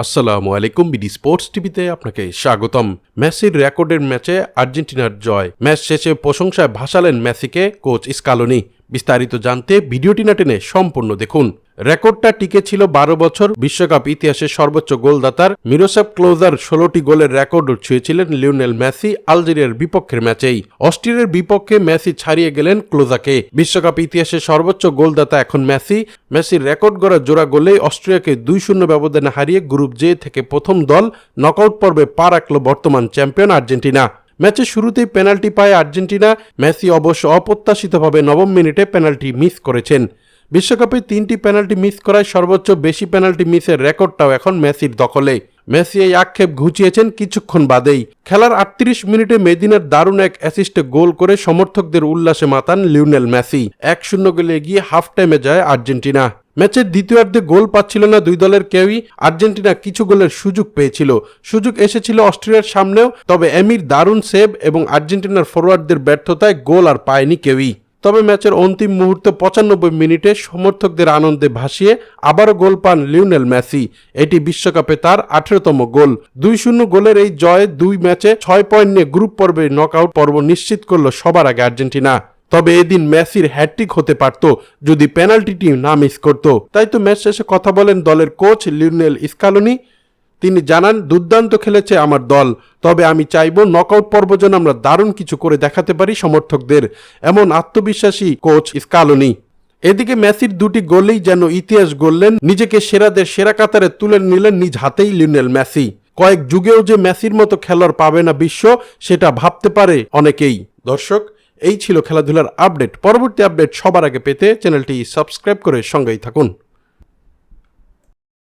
আসসালামু আলাইকুম, BD sports টিভিতে আপনাকে স্বাগতম। মেসির রেকর্ডের ম্যাচে আর্জেন্টিনার জয়। ম্যাচ শেষে প্রশংসায় ভাসালেন মেসিকে কোচ স্কালোনি। বিস্তারিত জানতে ভিডিওটি না টেনে সম্পূর্ণ দেখুন। রেকর্ডটা টিকে ছিল 12 বছর। বিশ্বকাপ ইতিহাসের সর্বোচ্চ গোলদাতার মিরোস্লাভ ক্লোজার 16টি গোলের রেকর্ড ছুঁয়েছিলেন লিওনেল মেসি আলজেরিয়ার বিপক্ষের ম্যাচেই। অস্ট্রিয়ার বিপক্ষে মেসি ছাড়িয়ে গেলেন ক্লোজাকে। বিশ্বকাপ ইতিহাসের সর্বোচ্চ গোলদাতা এখন মেসি। মেসির রেকর্ড গড়া জোড়া গোলেই অস্ট্রিয়াকে 2-0 ব্যবধানে হারিয়ে গ্রুপ জে থেকে প্রথম দল নকআউট পর্বে পা রাখল বর্তমান চ্যাম্পিয়ন আর্জেন্টিনা। ম্যাচের শুরুতেই পেনাল্টি পায় আর্জেন্টিনা। মেসি অবশ্য অপ্রত্যাশিতভাবে 9 মিনিটে পেনাল্টি মিস করেছেন। বিশ্বকাপে 3টি পেনাল্টি মিস করায় সর্বোচ্চ বেশি পেনাল্টি মিসের রেকর্ডটাও এখন মেসির দখলে। মেসি এই আক্ষেপ ঘুচিয়েছেন কিছুক্ষণ বাদেই। খেলার 38 মিনিটে মেদিনার দারুণ এক অ্যাসিস্টে গোল করে সমর্থকদের উল্লাসে মাতান লিওনেল মেসি। 1-0 গোলে এগিয়ে হাফ টাইমে যায় আর্জেন্টিনা। ম্যাচের দ্বিতীয়ার্ধে গোল পাচ্ছিল না দুই দলের কেউই। আর্জেন্টিনা কিছু গোলের সুযোগ পেয়েছিল। সুযোগ এসেছিল অস্ট্রিয়ার সামনেও, তবে এমির দারুণ সেভ এবং আর্জেন্টিনার ফরোয়ার্ডদের ব্যর্থতায় গোল আর পায়নি কেউই। তবে ম্যাচের অন্তিম মুহূর্তে 95 মিনিটে সমর্থকদের আনন্দে ভাসিয়ে আবারও গোল পান লিওনেল মেসি। এটি বিশ্বকাপে তার 18তম গোল। 2-0 গোলের এই জয়ে 2 ম্যাচে 6 পয়েন্ট নিয়ে গ্রুপ পর্বে নকআউট পর্ব নিশ্চিত করল সবার আগে আর্জেন্টিনা। তবে এদিন মেসির হ্যাটট্রিক হতে পারত যদি পেনাল্টিটি না মিস করত। তাই তো ম্যাচ শেষে কথা বলেন দলের কোচ লিওনেল স্কালোনি। তিনি জানান, দুর্দান্ত খেলেছে আমার দল, তবে আমি চাইব নকআউট পর্ব যেন আমরা দারুণ কিছু করে দেখাতে পারি সমর্থকদের। এমন আত্মবিশ্বাসী কোচ স্কালোনি। এদিকে মেসির 2টি গোলেই যেন ইতিহাস গড়লেন। নিজেকে সেরাদের সেরা কাতারে তুলে নিলেন নিজ হাতেই লিওনেল মেসি। কয়েক যুগেও যে মেসির মতো খেলোয়াড় পাবে না বিশ্ব, সেটা ভাবতে পারে অনেকেই। দর্শক, এই ছিল খেলাধুলার আপডেট। পরবর্তী আপডেট সবার আগে পেতে চ্যানেলটি সাবস্ক্রাইব করে সঙ্গেই থাকুন।